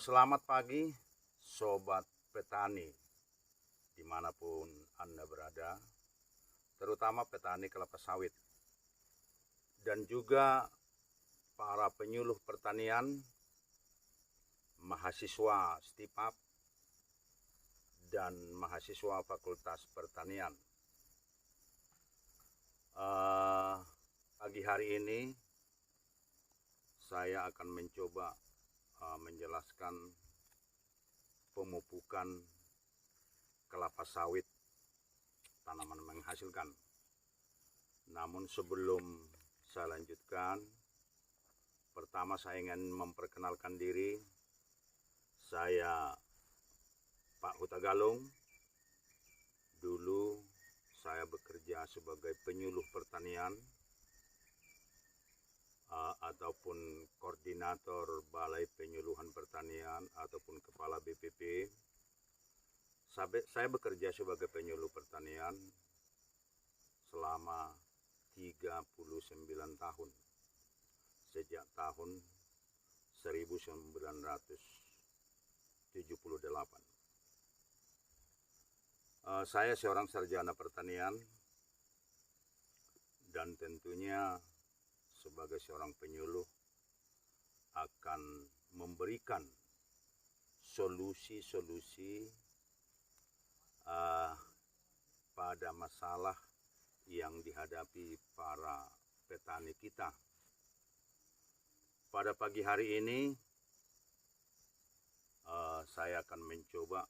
Selamat pagi, sobat petani, dimanapun Anda berada, terutama petani kelapa sawit, dan juga para penyuluh pertanian, mahasiswa STIPAP, dan mahasiswa Fakultas Pertanian. Pagi hari ini saya akan mencoba menjelaskan pemupukan kelapa sawit, tanaman menghasilkan. Namun sebelum saya lanjutkan, pertama saya ingin memperkenalkan diri. Saya Pak Huta Galung. Dulu saya bekerja sebagai penyuluh pertanian ataupun koordinator Balai Penyuluhan Pertanian ataupun kepala BPP. Saya bekerja sebagai penyuluh pertanian selama 39 tahun, sejak tahun 1978. Saya seorang sarjana pertanian, dan tentunya sebagai seorang penyuluh akan memberikan solusi-solusi pada masalah yang dihadapi para petani kita. Pada pagi hari ini saya akan mencoba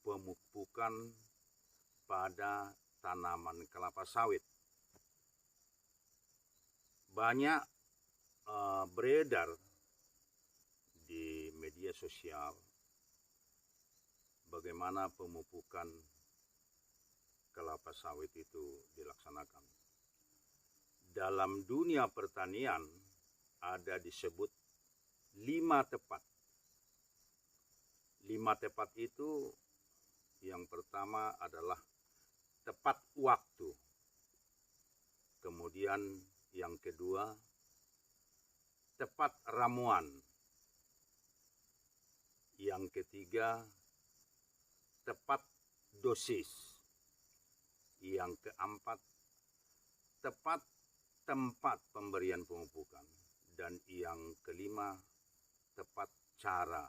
pemupukan pada tanaman kelapa sawit. Banyak beredar di media sosial bagaimana pemupukan kelapa sawit itu dilaksanakan. Dalam dunia pertanian ada disebut 5 tepat. 5 tepat itu yang pertama adalah tepat waktu. Kemudian yang kedua, tepat ramuan. Yang ketiga, tepat dosis. Yang keempat, tepat tempat pemberian pemupukan. Dan yang kelima, tepat cara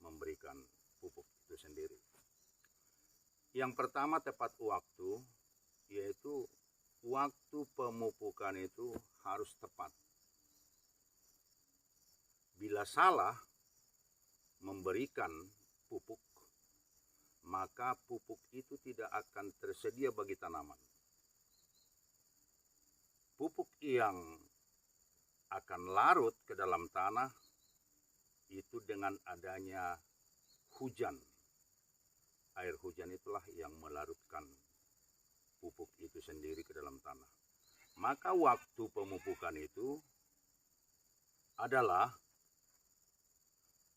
memberikan pupuk itu sendiri. Yang pertama, tepat waktu, yaitu waktu pemupukan itu harus tepat. Bila salah memberikan pupuk, maka pupuk itu tidak akan tersedia bagi tanaman. Pupuk yang akan larut ke dalam tanah itu dengan adanya hujan. Air hujan itulah yang melarutkan pupuk itu sendiri ke dalam tanah. Maka waktu pemupukan itu adalah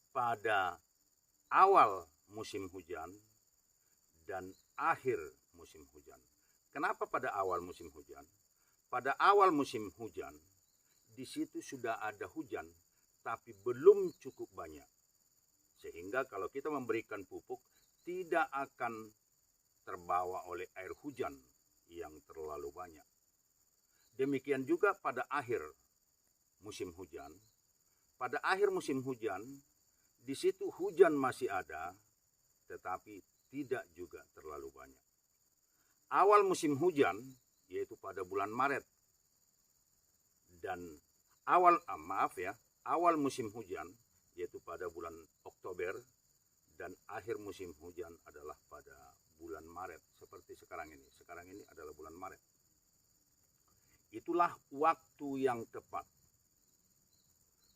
pada awal musim hujan dan akhir musim hujan. Kenapa pada awal musim hujan? Pada awal musim hujan, di situ sudah ada hujan, tapi belum cukup banyak. Sehingga kalau kita memberikan pupuk, tidak akan terbawa oleh air hujan yang terlalu banyak. Demikian juga pada akhir musim hujan. Pada akhir musim hujan, di situ hujan masih ada, tetapi tidak juga terlalu banyak. Awal musim hujan, yaitu pada bulan Maret, dan awal musim hujan, yaitu pada bulan Oktober, dan akhir musim hujan adalah pada bulan Maret, seperti sekarang ini. Sekarang ini adalah bulan Maret. Itulah waktu yang tepat.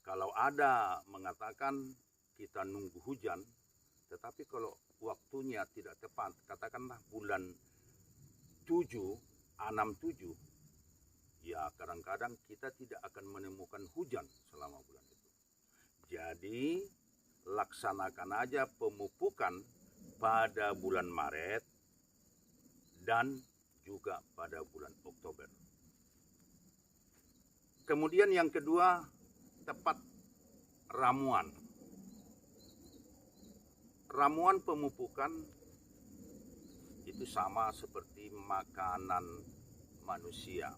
Kalau ada mengatakan kita nunggu hujan, tetapi kalau waktunya tidak tepat, katakanlah bulan 6-7, ya kadang-kadang kita tidak akan menemukan hujan selama bulan itu. Jadi laksanakan aja pemupukan pada bulan Maret dan juga pada bulan Oktober. Kemudian yang kedua, tepat ramuan. Ramuan pemupukan itu sama seperti makanan manusia.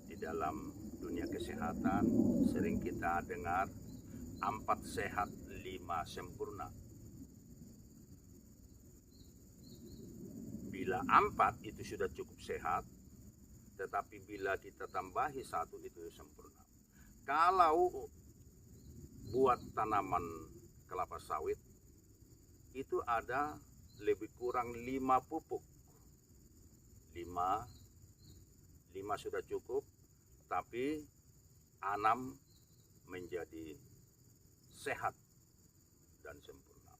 Di dalam dunia kesehatan sering kita dengar 4 sehat 5 sempurna. Bila 4 itu sudah cukup sehat, tetapi bila kita tambahi 1 itu sempurna. Kalau buat tanaman kelapa sawit itu ada lebih kurang 5 pupuk. 5 sudah cukup, tapi 6 menjadi sehat dan sempurna.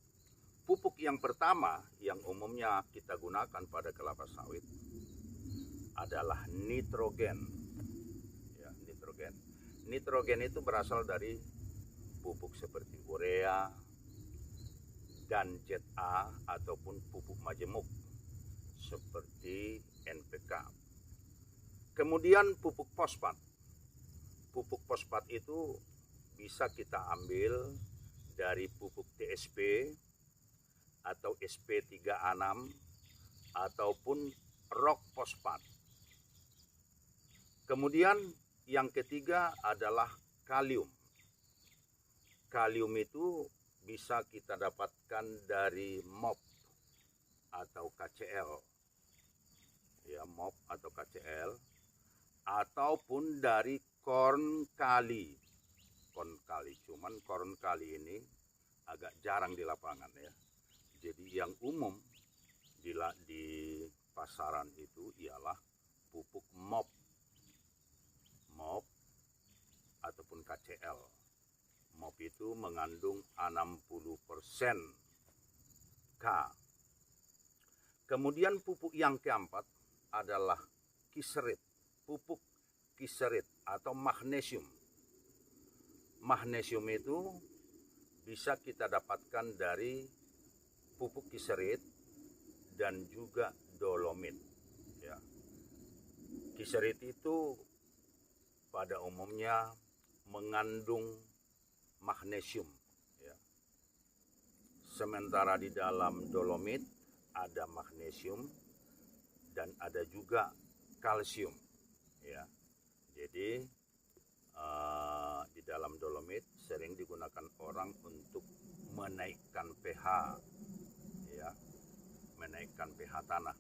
Pupuk yang pertama yang umumnya kita gunakan pada kelapa sawit adalah nitrogen. Ya, nitrogen. Nitrogen itu berasal dari pupuk seperti urea dan ZA ataupun pupuk majemuk seperti NPK. Kemudian pupuk fosfat. Pupuk fosfat itu bisa kita ambil dari pupuk TSP atau SP3A6 ataupun rock fosfat. Kemudian yang ketiga adalah kalium. Kalium itu bisa kita dapatkan dari MOP atau KCl. Ya, MOP atau KCl ataupun dari korn kali. Korn kali, cuman korn kali ini agak jarang di lapangan ya. Jadi yang umum di pasaran itu ialah pupuk MOP ataupun KCl. MOP itu mengandung 60% K. Kemudian pupuk yang keempat adalah kiserit, pupuk kiserit atau magnesium. Magnesium itu bisa kita dapatkan dari pupuk kiserit dan juga dolomit. Ya. Kiserit itu pada umumnya mengandung magnesium. Ya. Sementara di dalam dolomit ada magnesium dan ada juga kalsium. Ya. Jadi di dalam dolomit sering digunakan orang untuk menaikkan pH, ya, menaikkan pH tanah.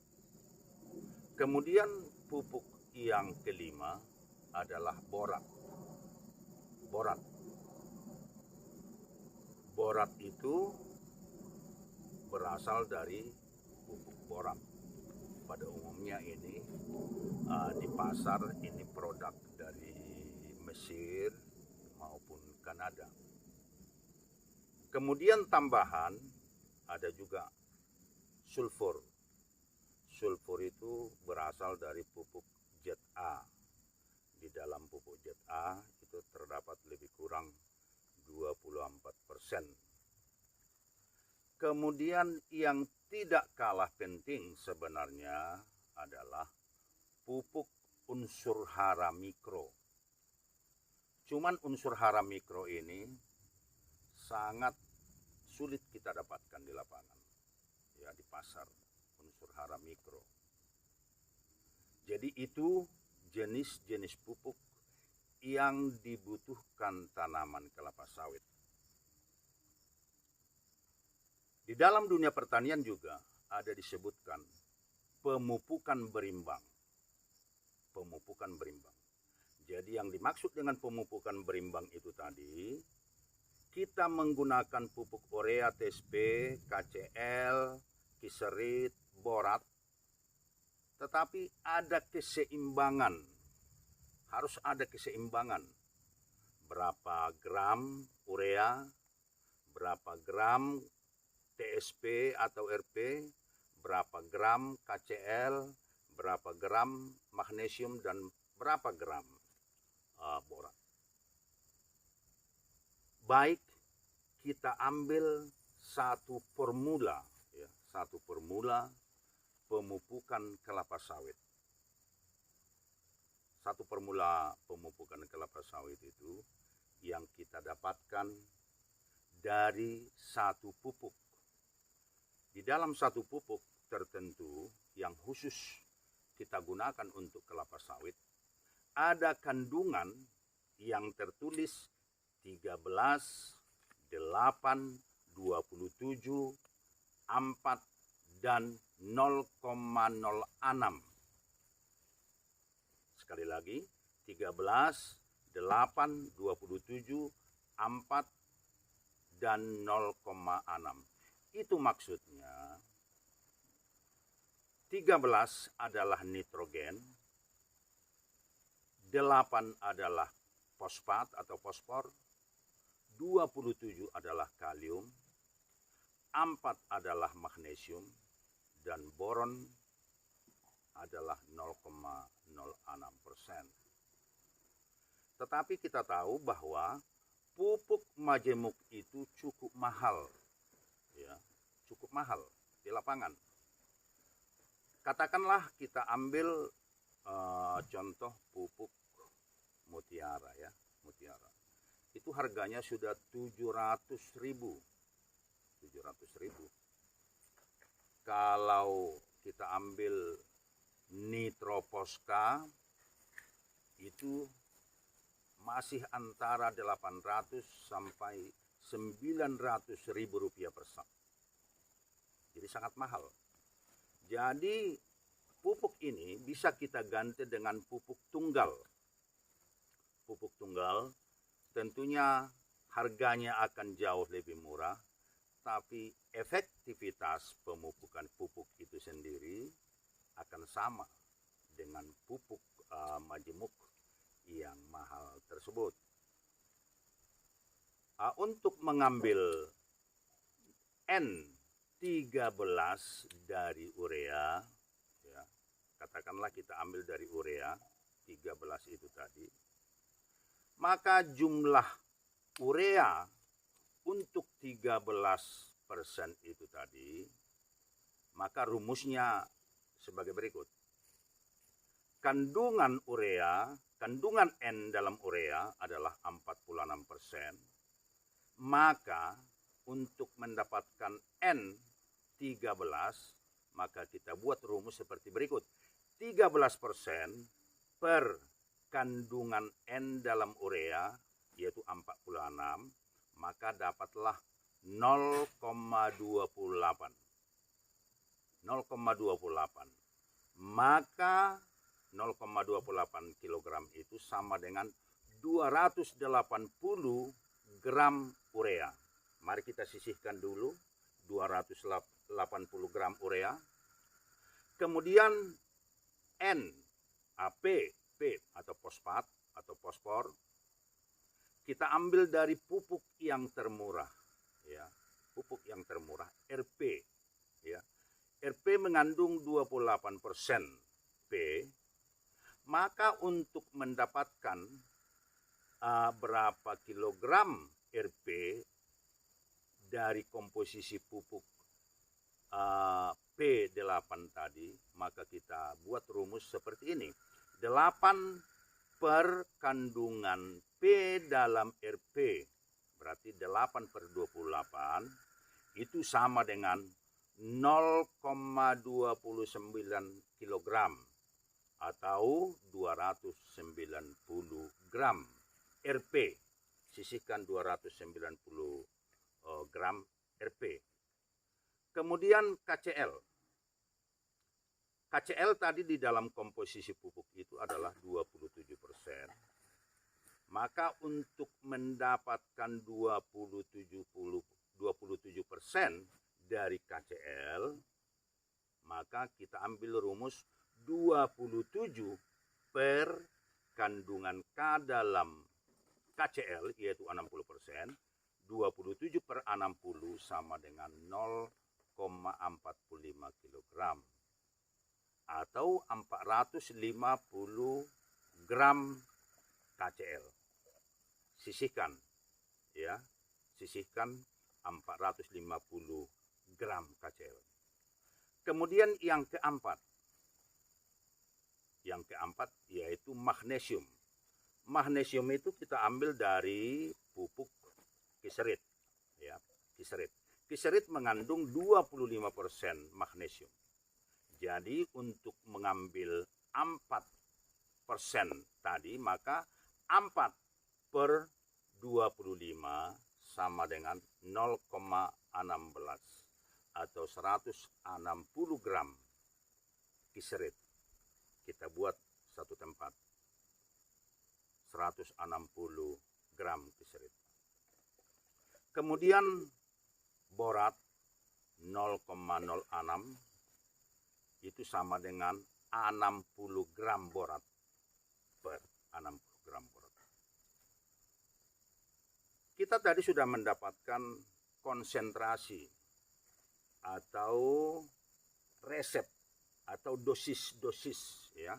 Kemudian pupuk yang kelima adalah borat. Borat itu berasal dari pupuk borat. Pada umumnya ini di pasar ini produk dari Mesir maupun Kanada. Kemudian tambahan ada juga sulfur. Sulfur itu berasal dari pupuk ZA. Di dalam pupuk ZA itu terdapat lebih kurang 24%. Kemudian yang tidak kalah penting sebenarnya adalah pupuk unsur hara mikro. Cuman unsur hara mikro ini sangat sulit kita dapatkan di lapangan, ya, di pasar, unsur hara mikro. Jadi itu jenis-jenis pupuk yang dibutuhkan tanaman kelapa sawit. Di dalam dunia pertanian juga ada disebutkan pemupukan berimbang. Pemupukan berimbang. Jadi yang dimaksud dengan pemupukan berimbang itu tadi, kita menggunakan pupuk urea, TSP, KCl, kiserit, borat, tetapi ada keseimbangan. Harus ada keseimbangan. Berapa gram urea, berapa gram TSP atau RP, berapa gram KCl, berapa gram magnesium, dan berapa gram borat. Baik kita ambil satu formula, ya, satu formula pemupukan kelapa sawit. Satu formula pemupukan kelapa sawit itu yang kita dapatkan dari satu pupuk. Di dalam satu pupuk tertentu yang khusus kita gunakan untuk kelapa sawit, ada kandungan yang tertulis 13, 8, 27, 4, dan 0,06. Sekali lagi, 13, 8, 27, 4, dan 0,6. Itu maksudnya 13 adalah nitrogen, 8 adalah fosfat atau fosfor, 27 adalah kalium, 4 adalah magnesium, dan boron adalah 0,06%. Tetapi kita tahu bahwa pupuk majemuk itu cukup mahal, ya, cukup mahal di lapangan. Katakanlah kita ambil contoh pupuk mutiara, ya, mutiara. Itu harganya sudah 700.000. Kalau kita ambil nitroposka itu masih antara 800 sampai 900.000 rupiah per sak. Jadi sangat mahal. Jadi pupuk ini bisa kita ganti dengan pupuk tunggal. Pupuk tunggal tentunya harganya akan jauh lebih murah, tapi efektivitas pemupukan pupuk itu sendiri akan sama dengan pupuk majemuk yang mahal tersebut. Untuk mengambil N13 dari urea, ya, katakanlah kita ambil dari urea 13 itu tadi, maka jumlah urea untuk 13% itu tadi, maka rumusnya sebagai berikut. Kandungan urea, kandungan N dalam urea adalah 46%, maka untuk mendapatkan N13, maka kita buat rumus seperti berikut. 13% per kandungan N dalam urea, yaitu 46, maka dapatlah 0,28. 0,28. Maka 0,28 kg itu sama dengan 280 gram urea. Mari kita sisihkan dulu 280 gram urea. Kemudian N, P atau fosfat atau fosfor, kita ambil dari pupuk yang termurah, ya, pupuk yang termurah RP, ya. RP mengandung 28% P, maka untuk mendapatkan berapa kilogram RP dari komposisi pupuk P8 tadi, maka kita buat rumus seperti ini. 8 per kandungan P dalam RP, berarti 8 per 28, itu sama dengan 0,29 kg atau 290 gram RP. Sisihkan 290 gram RP. Kemudian KCl. KCl tadi di dalam komposisi pupuk itu adalah 27%. Maka untuk mendapatkan 27% dari KCl, maka kita ambil rumus 27 per kandungan K dalam KCl, yaitu 60%. 27 per 60 sama dengan 0,45 kg atau 450 gram KCl. Sisihkan, ya, sisihkan 450 gram KCl. Kemudian yang keempat yaitu magnesium. Magnesium itu kita ambil dari pupuk kiserit, ya, kiserit. Kiserit mengandung 25% magnesium. Jadi untuk mengambil 4% tadi, maka 4/25 sama dengan 0,16 atau 160 gram kiserit. Kita buat satu tempat 160 gram kiserit. Kemudian borat 0,06 itu sama dengan 60 gram borat per 60 gram borat. Kita tadi sudah mendapatkan konsentrasi atau resep atau dosis-dosis, ya,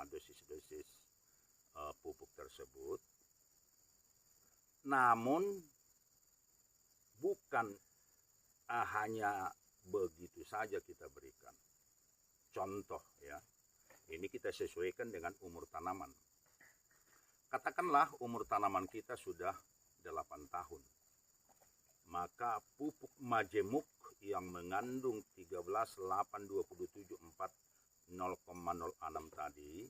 dosis-dosis pupuk tersebut. Namun bukan hanya begitu saja kita berikan. Contoh, ya, ini kita sesuaikan dengan umur tanaman. Katakanlah umur tanaman kita sudah 8 tahun. Maka pupuk majemuk yang mengandung 13,8,27,4,0,06 tadi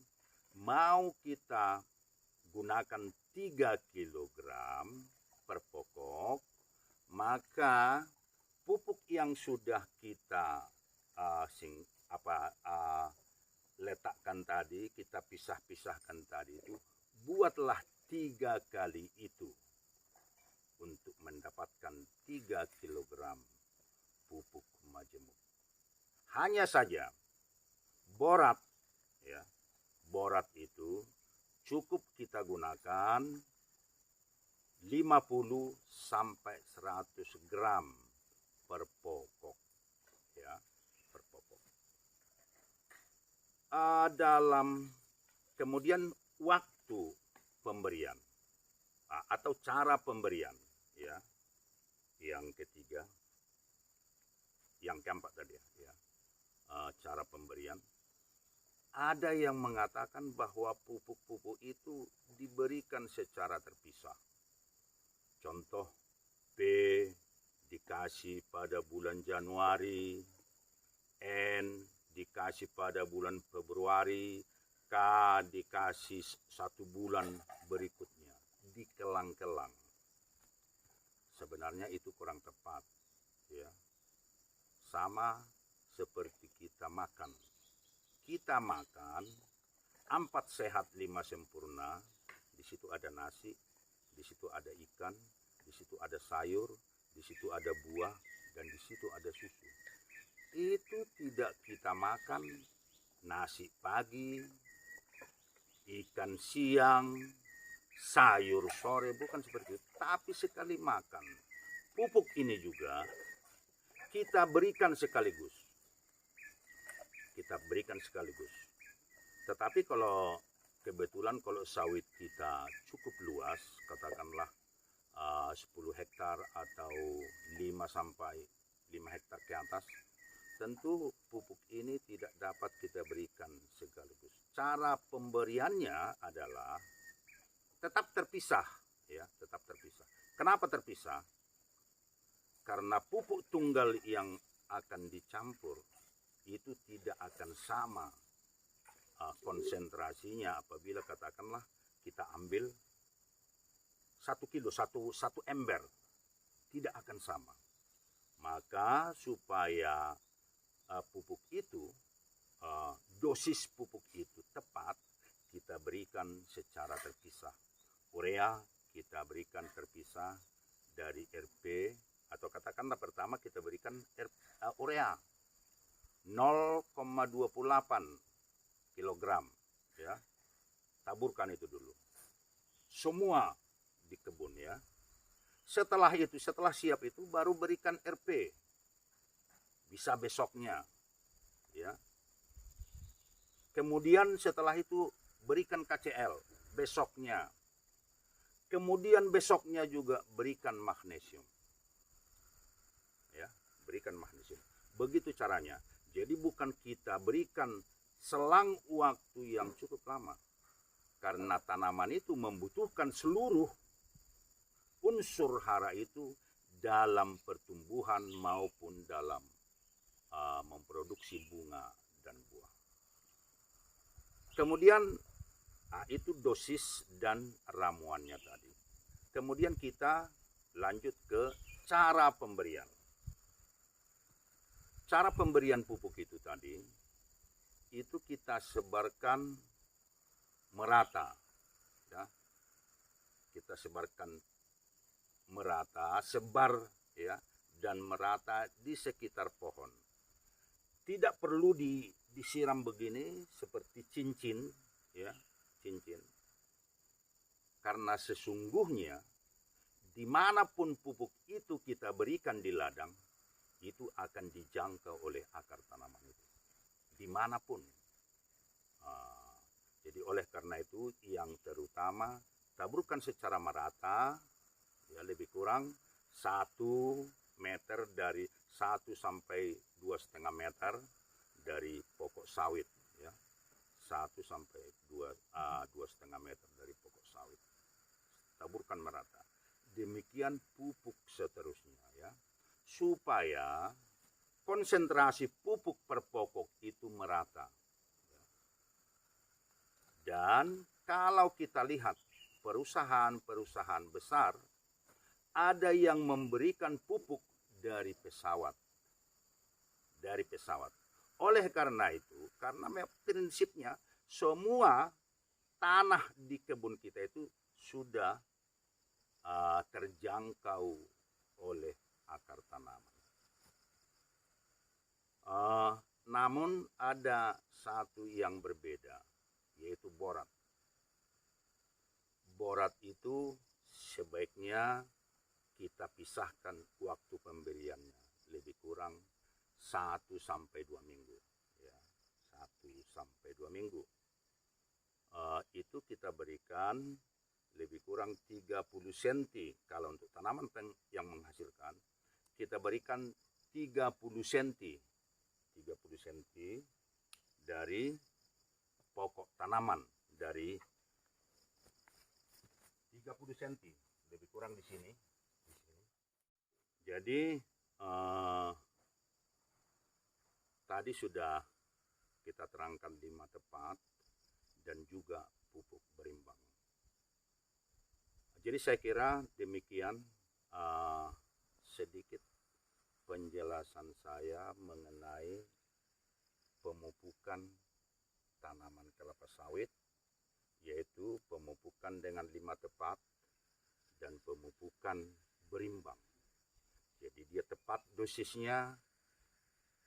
mau kita gunakan 3 kg per pokok, maka pupuk yang sudah kita letakkan tadi, kita pisahkan tadi itu, buatlah 3 kali itu untuk mendapatkan 3 kg pupuk majemuk. Hanya saja borat, ya, borat itu cukup kita gunakan 50 sampai 100 gram per pokok, ya, per pokok. Dalam kemudian waktu pemberian atau cara pemberian, ya, yang ketiga, yang keempat tadi, ya, cara pemberian. Ada yang mengatakan bahwa pupuk-pupuk itu diberikan secara terpisah. Contoh, P dikasih pada bulan Januari, N dikasih pada bulan Februari, K dikasih 1 bulan berikutnya, dikelang-kelang. Sebenarnya itu kurang tepat, ya. Sama seperti kita makan. Kita makan 4 sehat 5 sempurna. Di situ ada nasi, di situ ada ikan, di situ ada sayur, di situ ada buah, dan di situ ada susu. Itu tidak kita makan nasi pagi, ikan siang, sayur sore, bukan seperti itu. Tapi sekali makan, pupuk ini juga kita berikan sekaligus. Kita berikan sekaligus. Tetapi kalau kebetulan kalau sawit kita cukup luas, katakanlah 10 hektar atau 5 sampai 5 hektar ke atas, tentu pupuk ini tidak dapat kita berikan sekaligus. Cara pemberiannya adalah tetap terpisah, ya, tetap terpisah. Kenapa terpisah? Karena pupuk tunggal yang akan dicampur itu tidak akan sama konsentrasinya apabila katakanlah kita ambil 1 kilo, satu ember, tidak akan sama. Maka supaya pupuk itu, dosis pupuk itu tepat, kita berikan secara terpisah. Urea kita berikan terpisah dari RP, atau katakanlah pertama kita berikan urea 0,28 kilogram, ya. Taburkan itu dulu semua di kebun, ya. Setelah itu, setelah siap itu baru berikan RP, bisa besoknya, ya. Kemudian setelah itu berikan KCL besoknya, kemudian besoknya juga berikan magnesium, ya, berikan magnesium. Begitu caranya. Jadi bukan kita berikan selang waktu yang cukup lama, karena tanaman itu membutuhkan seluruh unsur hara itu dalam pertumbuhan maupun dalam memproduksi bunga dan buah. Kemudian itu dosis dan ramuannya tadi. Kemudian kita lanjut ke cara pemberian. Cara pemberian pupuk itu tadi, itu kita sebarkan merata. Ya. Kita sebarkan merata, sebar ya, dan merata di sekitar pohon. Tidak perlu disiram begini seperti cincin, ya, cincin. Karena sesungguhnya dimanapun pupuk itu kita berikan di ladang, itu akan dijangkau oleh akar tanaman itu, dimanapun. Jadi oleh karena itu yang terutama taburkan secara merata, ya, lebih kurang 1 meter dari 1 sampai 2,5 meter dari pokok sawit, ya, 1 sampai 2,5 meter dari pokok sawit. Taburkan merata. Demikian pupuk seterusnya, ya, supaya konsentrasi pupuk per pokok itu merata. Dan kalau kita lihat perusahaan-perusahaan besar, ada yang memberikan pupuk dari pesawat. Dari pesawat. Oleh karena itu, karena prinsipnya semua tanah di kebun kita itu sudah terjangkau oleh akar tanaman. Namun ada satu yang berbeda, yaitu borat. Borat itu sebaiknya kita pisahkan waktu pemberiannya, lebih kurang 1 sampai 2 minggu, ya, 1 sampai 2 minggu. Itu kita berikan lebih kurang 30 cm. Kalau untuk tanaman yang menghasilkan, kita berikan 30 cm. 30 cm dari pokok tanaman, dari 30 cm, lebih kurang di sini. Jadi tadi sudah kita terangkan 5 tepat dan juga pupuk berimbang. Jadi saya kira demikian sedikit penjelasan saya mengenai pemupukan tanaman kelapa sawit, yaitu pemupukan dengan 5 tepat dan pemupukan berimbang. Jadi dia tepat dosisnya,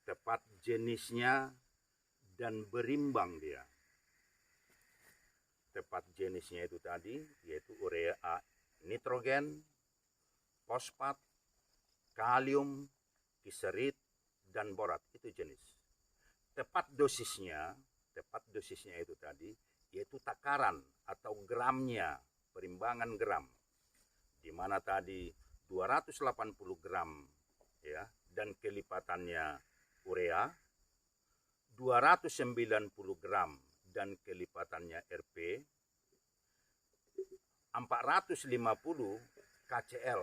tepat jenisnya, dan berimbang dia. Tepat jenisnya itu tadi, yaitu urea, nitrogen, fosfat, kalium, kiserit, dan borat. Itu jenis. Tepat dosisnya itu tadi, yaitu takaran atau gramnya, perimbangan gram. Di mana tadi 280 gram, ya, dan kelipatannya urea, 290 gram dan kelipatannya RP, 450 KCl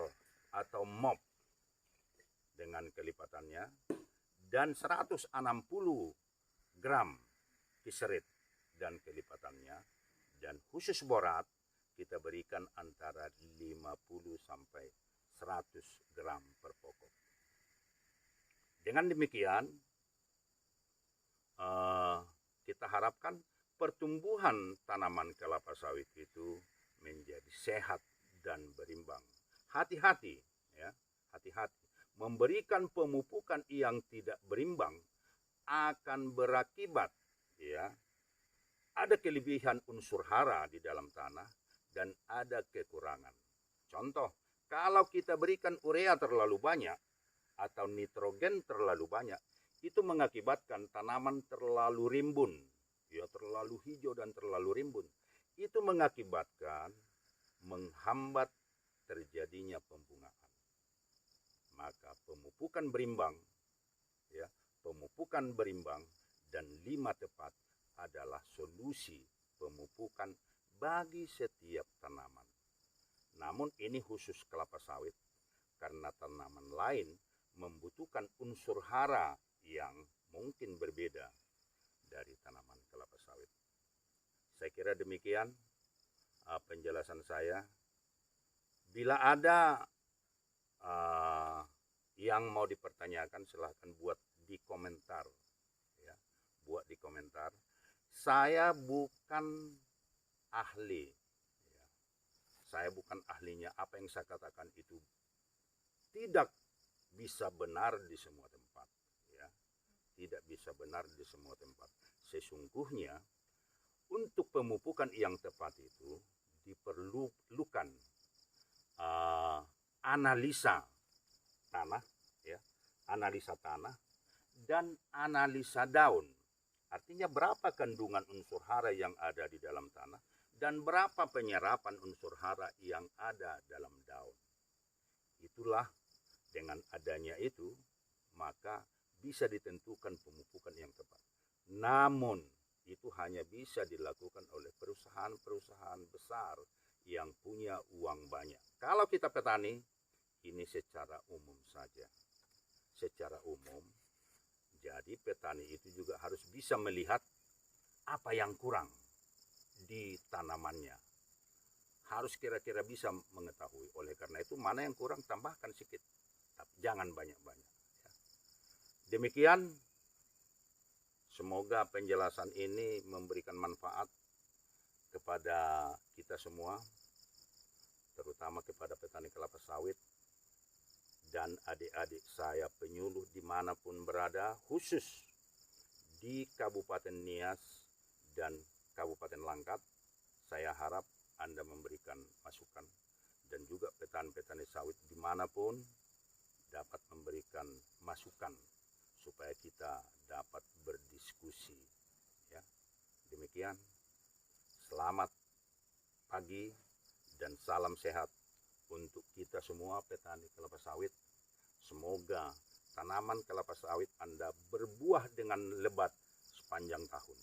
atau MOP dengan kelipatannya, dan 160 gram kiserit dan kelipatannya, dan khusus borat kita berikan antara 50 sampai 100 gram per pokok. Dengan demikian kita harapkan pertumbuhan tanaman kelapa sawit itu menjadi sehat dan berimbang. Hati-hati, ya, hati-hati. Memberikan pemupukan yang tidak berimbang akan berakibat, ya, ada kelebihan unsur hara di dalam tanah dan ada kekurangan. Contoh, kalau kita berikan urea terlalu banyak atau nitrogen terlalu banyak, itu mengakibatkan tanaman terlalu rimbun, ya, terlalu hijau dan terlalu rimbun. Itu mengakibatkan menghambat terjadinya pembungaan. Maka pemupukan berimbang, ya, pemupukan berimbang dan 5 tepat adalah solusi pemupukan bagi setiap tanaman. Namun ini khusus kelapa sawit karena tanaman lain membutuhkan unsur hara yang mungkin berbeda dari tanaman kelapa sawit. Saya kira demikian penjelasan saya. Bila ada yang mau dipertanyakan, silahkan buat di komentar, ya, buat di komentar. Saya bukan ahli, ya. Saya bukan ahlinya. Apa yang saya katakan itu tidak bisa benar di semua tempat, ya. Tidak bisa benar di semua tempat. Sesungguhnya untuk pemupukan yang tepat itu diperlukan analisa tanah, ya, analisa tanah dan analisa daun. Artinya berapa kandungan unsur hara yang ada di dalam tanah dan berapa penyerapan unsur hara yang ada dalam daun. Itulah dengan adanya itu maka bisa ditentukan pemupukan yang tepat. Namun itu hanya bisa dilakukan oleh perusahaan-perusahaan besar yang punya uang banyak. Kalau kita petani, ini secara umum saja. Secara umum, jadi petani itu juga harus bisa melihat apa yang kurang di tanamannya. Harus kira-kira bisa mengetahui. Oleh karena itu, mana yang kurang tambahkan sedikit. Tapi jangan banyak-banyak. Demikian, semoga penjelasan ini memberikan manfaat kepada kita semua, terutama kepada petani kelapa sawit dan adik-adik saya penyuluh dimanapun berada, khusus di Kabupaten Nias dan Kabupaten Langkat. Saya harap Anda memberikan masukan dan juga petani-petani sawit dimanapun dapat memberikan masukan supaya kita dapat berdiskusi, ya. Demikian, selamat pagi dan salam sehat untuk kita semua petani kelapa sawit. Semoga tanaman kelapa sawit Anda berbuah dengan lebat sepanjang tahun.